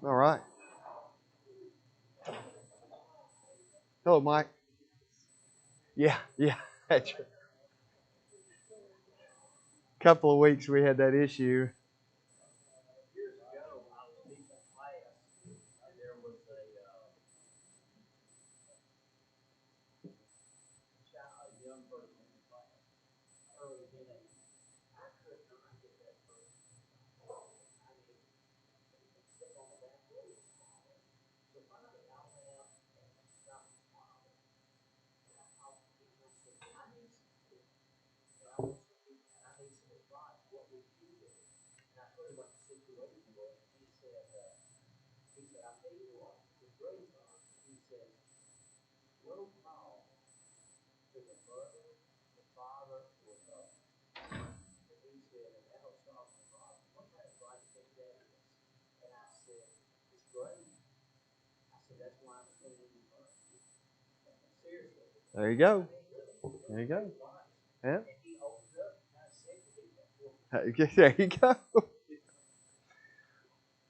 All right. Hello, Mike. Yeah, yeah. A couple of weeks we had that issue. There you go. There you go. Yeah. There you go.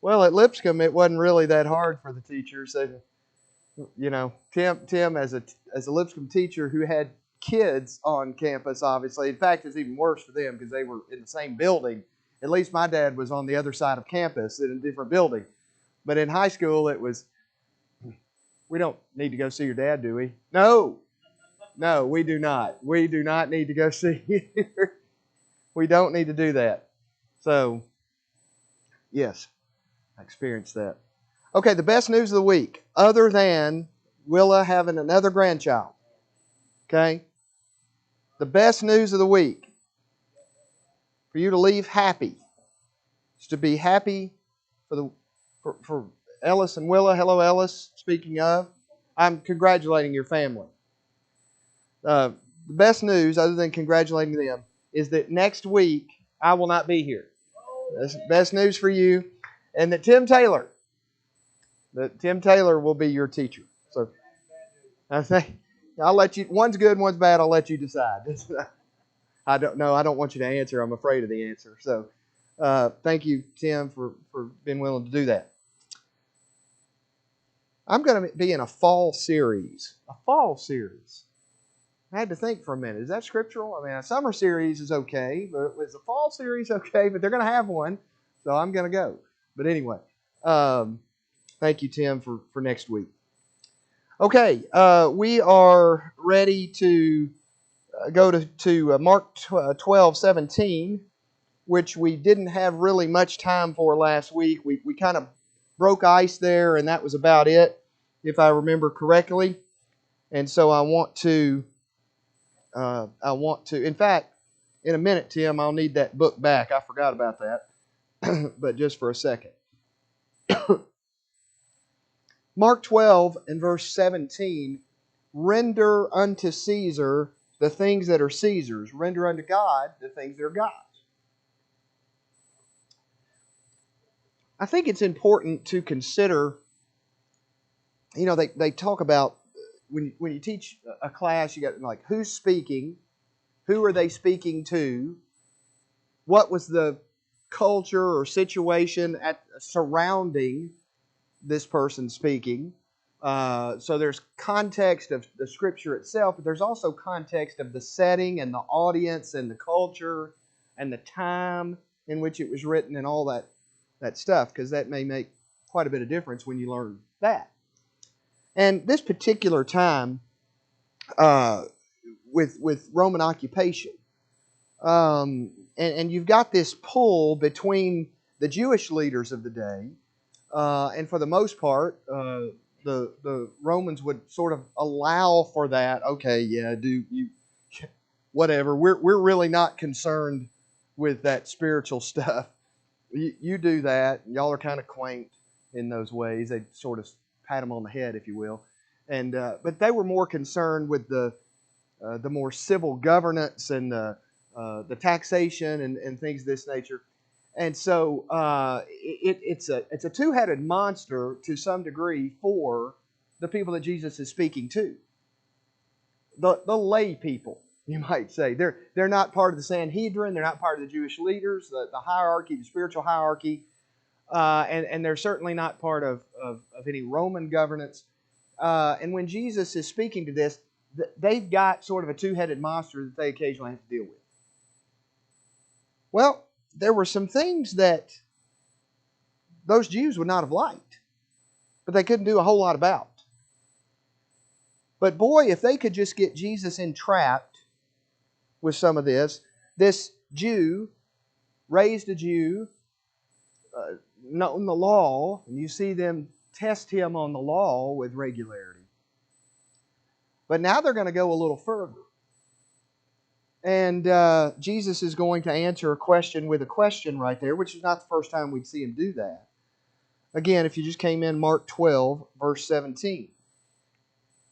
Well, at Lipscomb, it wasn't really that hard for the teachers. They, Tim as a Lipscomb teacher who had kids on campus, obviously. In fact, it's even worse for them because they were in the same building. At least my dad was on the other side of campus in a different building. But in high school, it was, we don't need to go see your dad, do we? No. No, we do not. We do not need to go see you. We don't need to do that. So, yes, I experienced that. Okay, the best news of the week, other than Willa having another grandchild. Okay? The best news of the week, for you to leave happy, is to be happy for Ellis and Willa. Hello, Ellis. Speaking of, I'm congratulating your family. The best news, other than congratulating them, is that next week I will not be here. That's best news for you. And that Tim Taylor will be your teacher. So I think I'll let you. One's good, one's bad. I'll let you decide. I don't know. I don't want you to answer. I'm afraid of the answer. So thank you, Tim, for being willing to do that. I'm going to be in a fall series. A fall series. I had to think for a minute. Is that scriptural? I mean, a summer series is okay, but is a fall series okay? But they're going to have one, so I'm going to go. But anyway, thank you, Tim, for next week. Okay, we are ready to go to Mark 12:17, which we didn't have really much time for last week. We kind of broke ice there, and that was about it, if I remember correctly. And so I want to, in fact, in a minute, Tim, I'll need that book back. I forgot about that, but just for a second. Mark 12 and verse 17, render unto Caesar the things that are Caesar's. Render unto God the things that are God's. I think it's important to consider, they talk about, when you teach a class, you got like who's speaking, who are they speaking to, what was the culture or situation surrounding this person speaking. So there's context of the scripture itself, but there's also context of the setting and the audience and the culture and the time in which it was written and all that stuff, because that may make quite a bit of difference when you learn that. And this particular time with Roman occupation, and you've got this pull between the Jewish leaders of the day, and for the most part, the Romans would sort of allow for that. Okay, yeah, whatever. We're really not concerned with that spiritual stuff. You do that. Y'all are kind of quaint. in those ways. They sort of pat them on the head, if you will. And but they were more concerned with the more civil governance and the taxation and things of this nature. And so it's a two-headed monster to some degree for the people that Jesus is speaking to. The lay people, you might say. They're not part of the Sanhedrin. They're not part of the Jewish leaders, the hierarchy, the spiritual hierarchy. And they're certainly not part of any Roman governance. And when Jesus is speaking to this, they've got sort of a two-headed monster that they occasionally have to deal with. Well, there were some things that those Jews would not have liked, but they couldn't do a whole lot about. But boy, if they could just get Jesus entrapped with some of this Jew, raised a Jew, known the law, and you see them test him on the law with regularity. But now they're going to go a little further. And Jesus is going to answer a question with a question right there, which is not the first time we'd see him do that. Again, if you just came in, Mark 12, verse 17.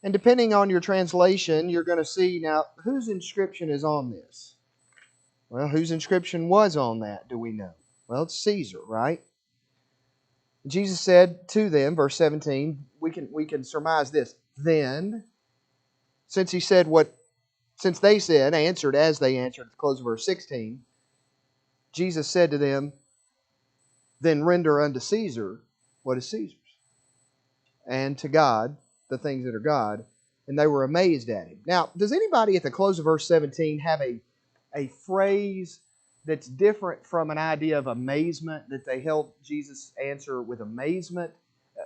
And depending on your translation, you're going to see now, whose inscription is on this? Well, whose inscription was on that, do we know? Well, it's Caesar, right? Jesus said to them, verse 17, we can surmise this. Then, since they said, answered as they answered at the close of verse 16, Jesus said to them, then render unto Caesar what is Caesar's, and to God the things that are God. And they were amazed at him. Now, does anybody at the close of verse 17 have a phrase that's different from an idea of amazement, that they held Jesus' answer with amazement?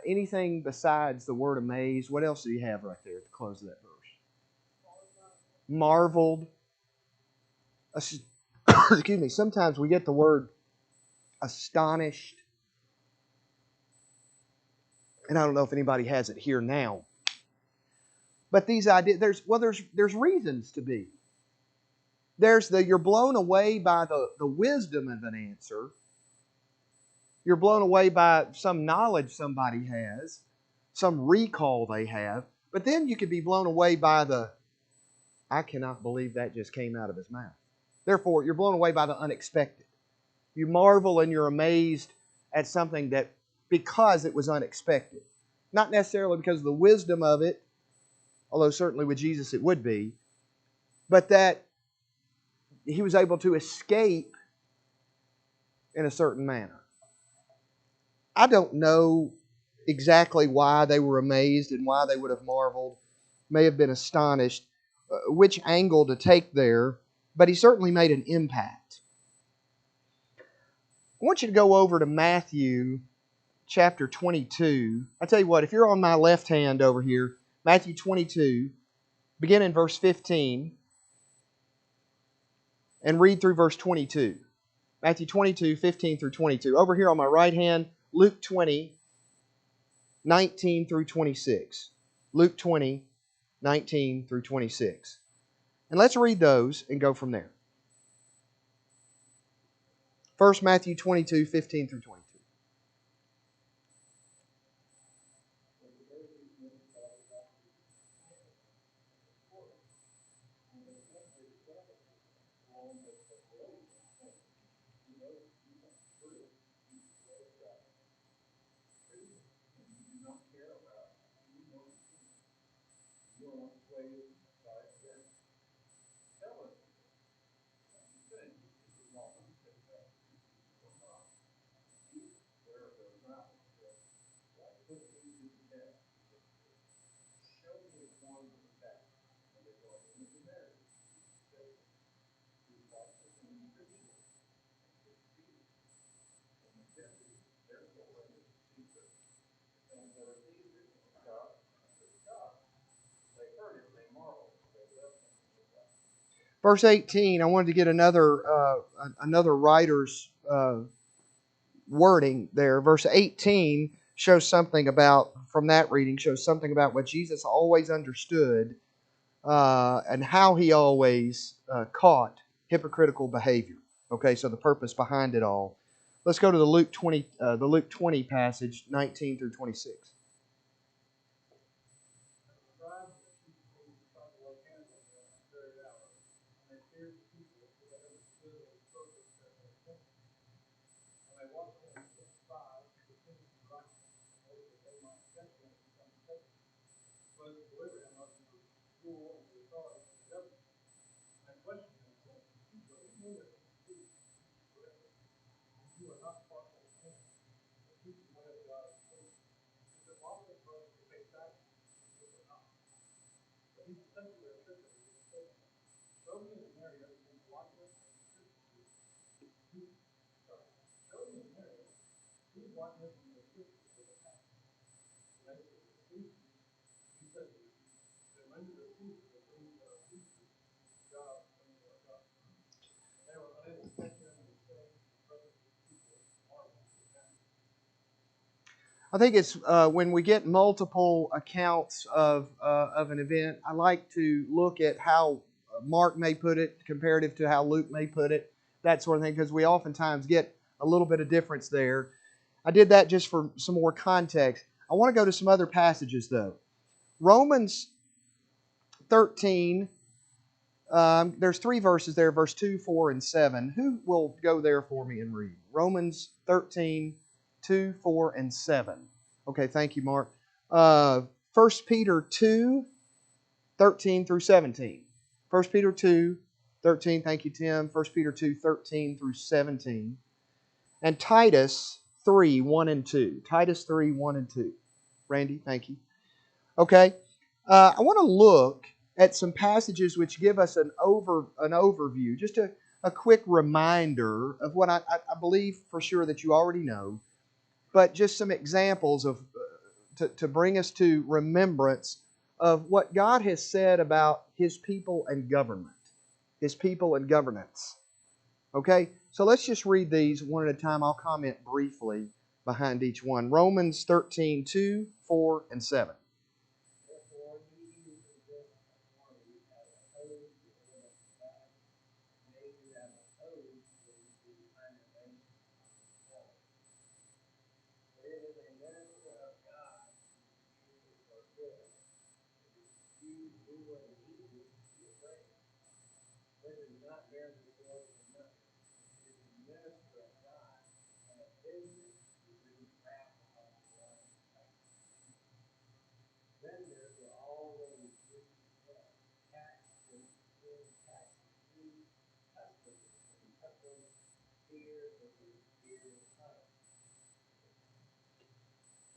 Anything besides the word amazed? What else do you have right there at the close of that verse? Marveled. Excuse me. Sometimes we get the word astonished. And I don't know if anybody has it here now. But these ideas, there's reasons to be. There's you're blown away by the wisdom of an answer. You're blown away by some knowledge somebody has, some recall they have. But then you could be blown away by I cannot believe that just came out of his mouth. Therefore, you're blown away by the unexpected. You marvel and you're amazed at something that because it was unexpected. Not necessarily because of the wisdom of it, although certainly with Jesus it would be, but that he was able to escape in a certain manner. I don't know exactly why they were amazed and why they would have marveled, may have been astonished, which angle to take there, but he certainly made an impact. I want you to go over to Matthew chapter 22. I tell you what, if you're on my left hand over here, Matthew 22, begin in verse 15 and read through verse 22. Matthew 22, 15 through 22. Over here on my right hand, Luke 20, 19 through 26. Luke 20, 19 through 26. And let's read those and go from there. First, Matthew 22, 15 through 22. Verse 18, I wanted to get another writer's wording there. Verse 18 shows something about, from that reading, shows something about what Jesus always understood and how he always caught hypocritical behavior. Okay, so the purpose behind it all. Let's go to the Luke 20 passage, 19 through 26. I think it's when we get multiple accounts of an event, I like to look at how Mark may put it comparative to how Luke may put it, that sort of thing, because we oftentimes get a little bit of difference there. I did that just for some more context. I want to go to some other passages, though. Romans 13, there's 3 verses there, verse 2, 4, and 7. Who will go there for me and read? Romans 13, 2, 4, and 7. Okay, thank you, Mark. 1 Peter 2, 13 through 17. 1 Peter 2, 13, thank you, Tim. 1 Peter 2, 13 through 17. And Titus 3, 1 and 2. Titus 3, 1 and 2. Randy, thank you. Okay, I want to look at some passages which give us an overview, just a quick reminder of what I believe for sure that you already know, but just some examples of to bring us to remembrance of what God has said about His people and government, His people and governance. Okay, so let's just read these one at a time. I'll comment briefly behind each one. Romans 13, 2, 4, and 7.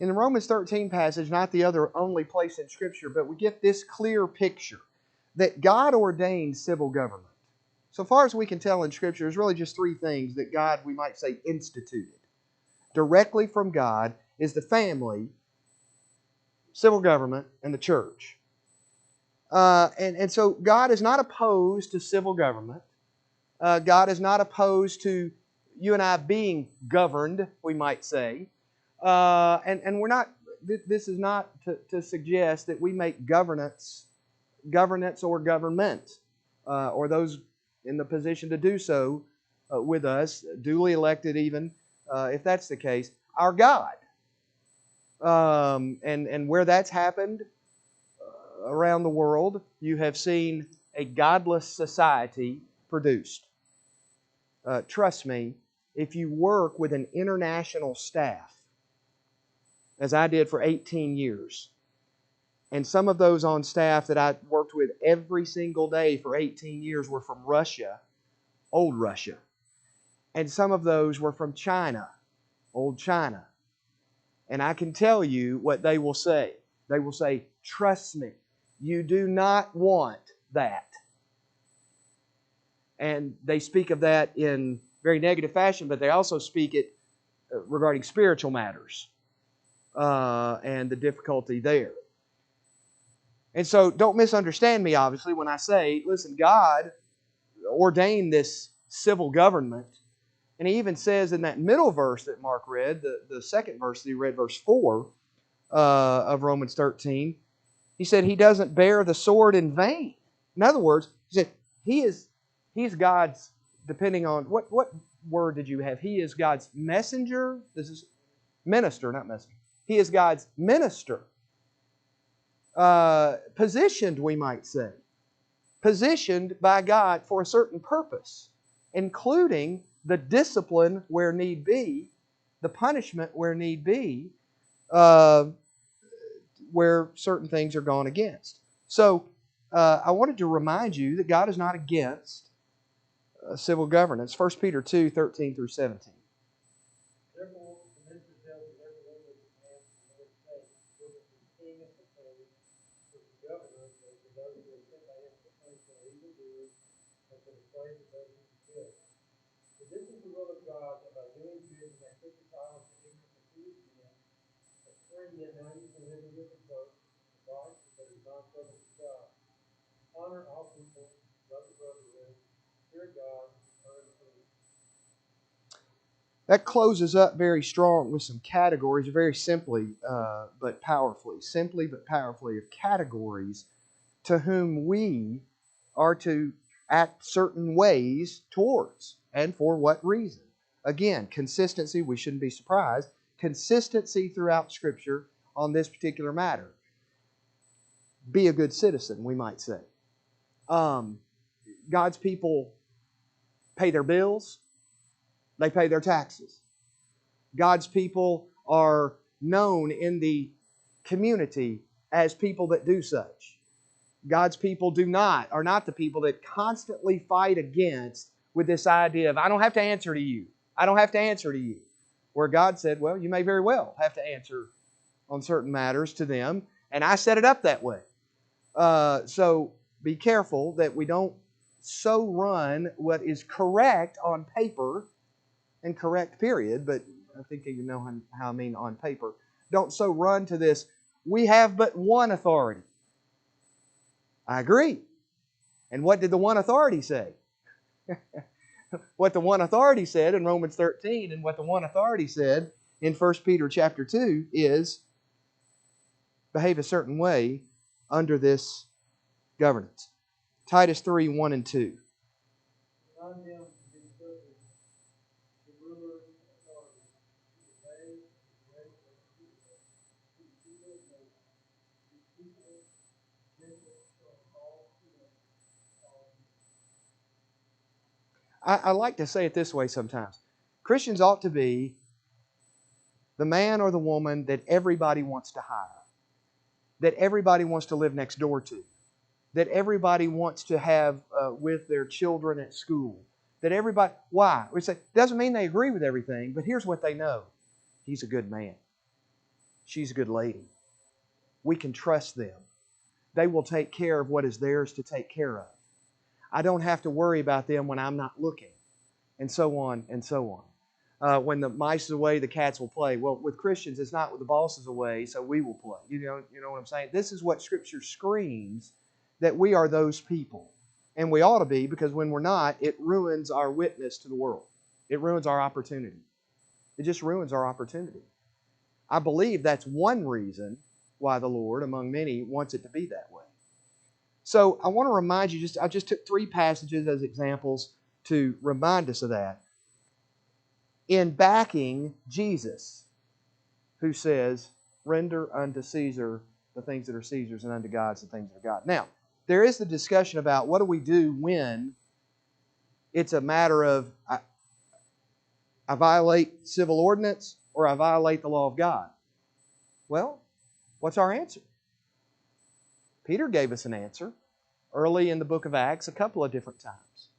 In the Romans 13 passage, not the only place in Scripture, but we get this clear picture that God ordained civil government. So far as we can tell in Scripture, there's really just 3 things that God, we might say, instituted. Directly from God is the family, civil government, and the church. And so God is not opposed to civil government. God is not opposed to you and I being governed, we might say. And we're not. This is not to suggest that we make governance or government, or those in the position to do so with us, duly elected even, if that's the case, our God. And where that's happened around the world, you have seen a godless society produced. Trust me, if you work with an international staff, as I did for 18 years, and some of those on staff that I worked with every single day for 18 years were from Russia, old Russia. And some of those were from China, old China. And I can tell you what they will say. They will say, trust me, you do not want that. And they speak of that in very negative fashion, but they also speak it regarding spiritual matters and the difficulty there. And so don't misunderstand me, obviously, when I say, listen, God ordained this civil government. And He even says in that middle verse that Mark read, the second verse that he read, verse 4 of Romans 13, He said He doesn't bear the sword in vain. In other words, He said He's God's, depending on what word did you have? He is God's messenger. This is minister, not messenger. He is God's minister. Positioned, we might say. Positioned by God for a certain purpose, including the discipline where need be, the punishment where need be, where certain things are gone against. So, I wanted to remind you that God is not against civil governance. 1 Peter 2, 13 through 17. Therefore, the minister tells you every one of the commands of the Lord's sake, whether it be king and supreme, or the governor, or for those who are sent by him for punishment of evildoers, and for the praise of those who do good. For this is the will of God, that by doing good you may put to silence the ignorance of foolish men, assuring them now you can live in good reproach, right, because of non-servants of God. Honor all people, love the brotherhood, fear God, earn peace. That closes up very strong with some categories, very simply but powerfully. Simply but powerfully of categories to whom we are to act certain ways towards, and for what reason. Again, consistency, we shouldn't be surprised. Consistency throughout Scripture on this particular matter. Be a good citizen, we might say. God's people pay their bills, they pay their taxes. God's people are known in the community as people that do such. God's people are not the people that constantly fight against with this idea of, I don't have to answer to you. I don't have to answer to you. Where God said, well, you may very well have to answer on certain matters to them, and I set it up that way. So be careful that we don't so run what is correct on paper, and correct period, but I think you know how I mean on paper. Don't so run to this, we have but one authority. I agree. And what did the one authority say? What the one authority said in Romans 13 and what the one authority said in 1 Peter chapter 2 is behave a certain way under this governance. Titus 3, 1 and 2. I like to say it this way sometimes. Christians ought to be the man or the woman that everybody wants to hire, that everybody wants to live next door to, that everybody wants to have with their children at school. That everybody, why? We say, doesn't mean they agree with everything, but here's what they know. He's a good man. She's a good lady. We can trust them. They will take care of what is theirs to take care of. I don't have to worry about them when I'm not looking, and so on and so on. When the mice is away, the cats will play. Well, with Christians, it's not when the boss is away, so we will play. You know what I'm saying? This is what Scripture screams, that we are those people. And we ought to be, because when we're not, it ruins our witness to the world. It ruins our opportunity. It just ruins our opportunity. I believe that's one reason why the Lord, among many, wants it to be that way. So I want to remind you, I just took 3 passages as examples to remind us of that. In backing Jesus, who says, render unto Caesar the things that are Caesar's, and unto God the things that are God. Now, there is the discussion about what do we do when it's a matter of I violate civil ordinance or I violate the law of God. Well, what's our answer? Peter gave us an answer early in the book of Acts a couple of different times.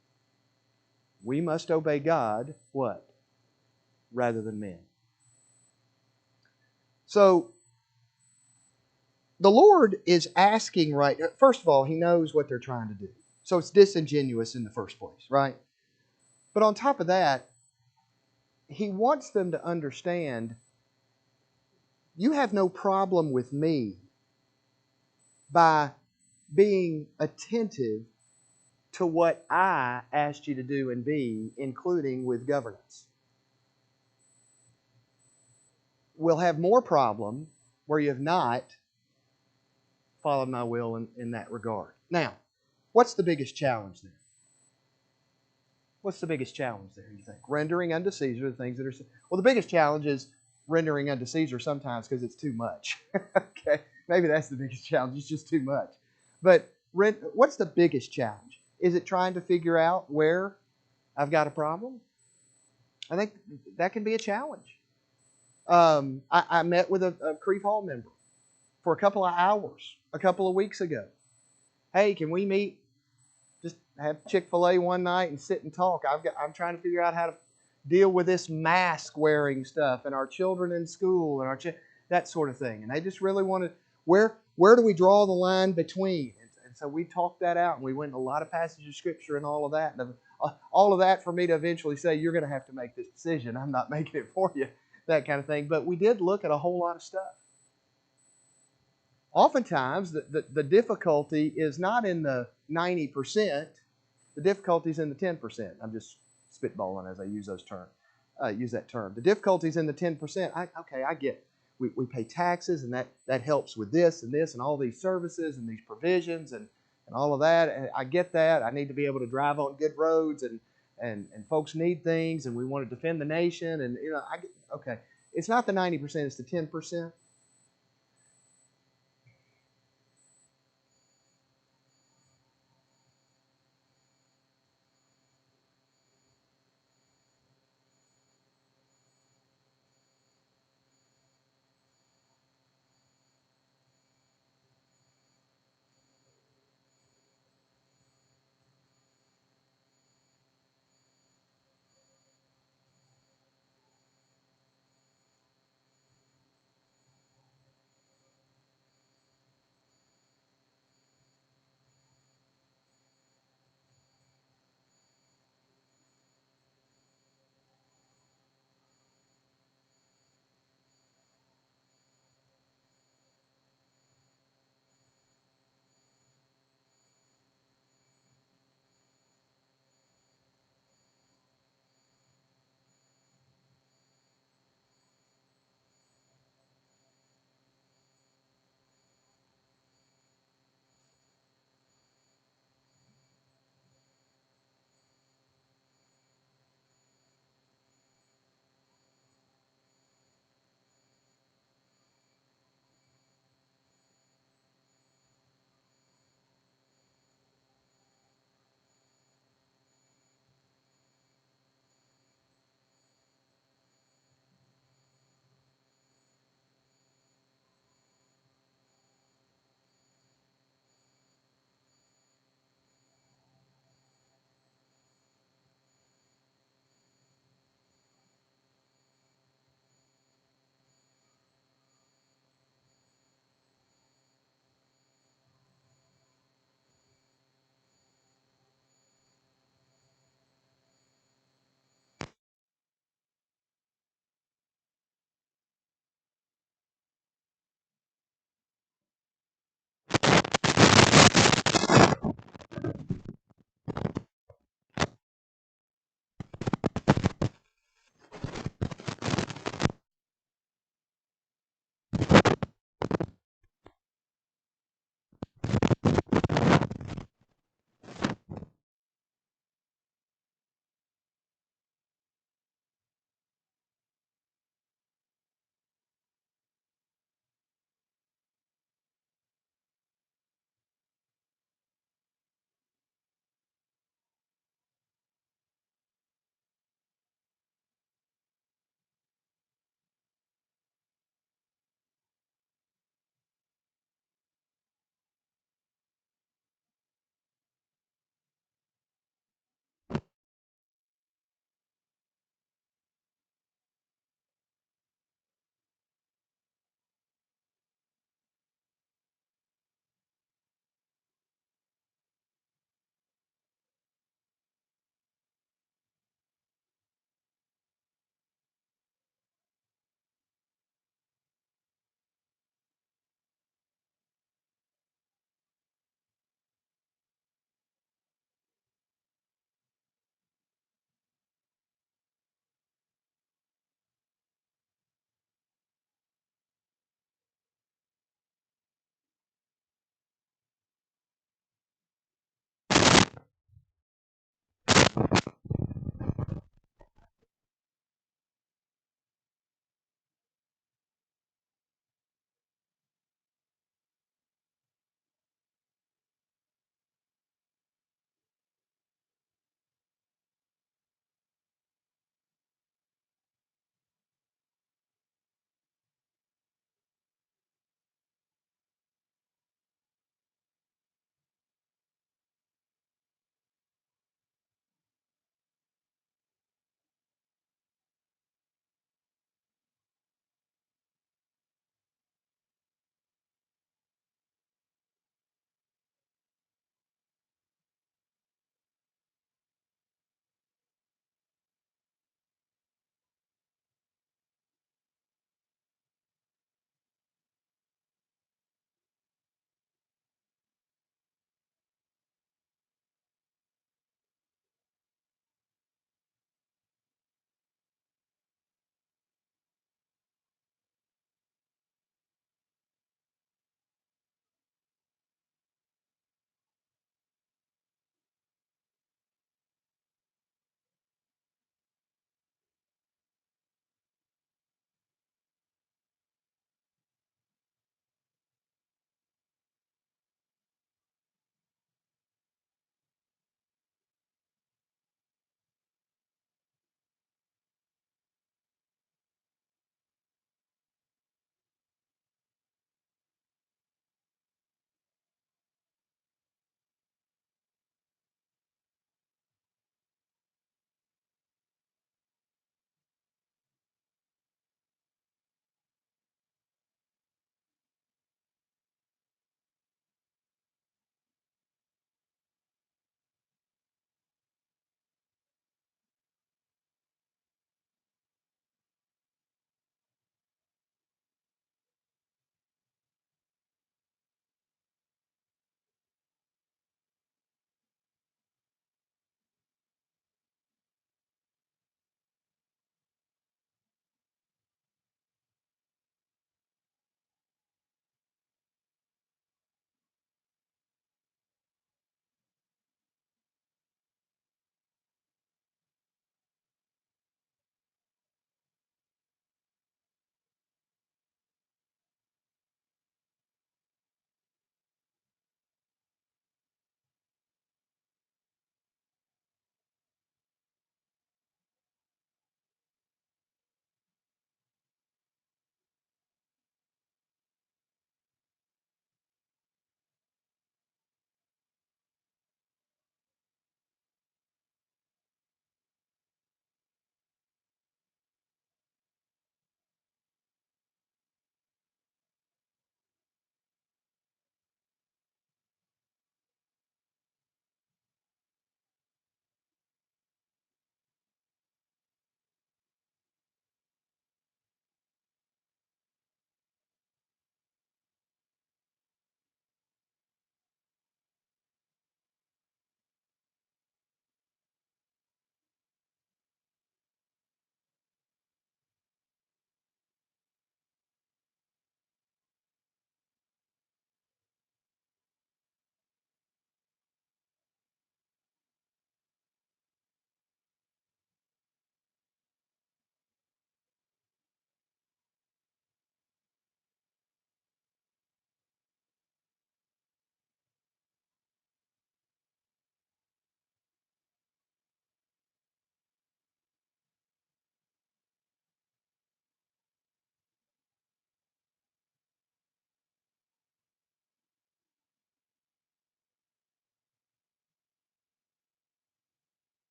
We must obey God, what? Rather than men. So, the Lord is asking right now, first of all, He knows what they're trying to do. So it's disingenuous in the first place, right? But on top of that, He wants them to understand, you have no problem with me by being attentive to what I asked you to do and be, including with governance. We'll have more problem where you have not followed my will in that regard. Now, what's the biggest challenge then? What's the biggest challenge there, you think? Rendering unto Caesar the things that are... Well, the biggest challenge is rendering unto Caesar sometimes because it's too much. Okay, maybe that's the biggest challenge. It's just too much. But what's the biggest challenge? Is it trying to figure out where I've got a problem? I think that can be a challenge. I met with a Creve Hall member for a couple of hours a couple of weeks ago. Hey, can we meet? Just have Chick-fil-A one night and sit and talk. I'm trying to figure out how to deal with this mask wearing stuff and our children in school and that sort of thing. And they just really wanted where do we draw the line between? And so we talked that out, and we went in a lot of passages of Scripture and all of that. And all of that for me to eventually say, you're going to have to make this decision. I'm not making it for you, that kind of thing. But we did look at a whole lot of stuff. Oftentimes, the difficulty is not in the 90%. The difficulty is in the 10%. I'm just spitballing as I use that term. The difficulty is in the 10%. I get it. We pay taxes, and that helps with this and all these services and these provisions and all of that. And I get that. I need to be able to drive on good roads, and folks need things, and we want to defend the nation. And okay, it's not the 90%, it's the 10%.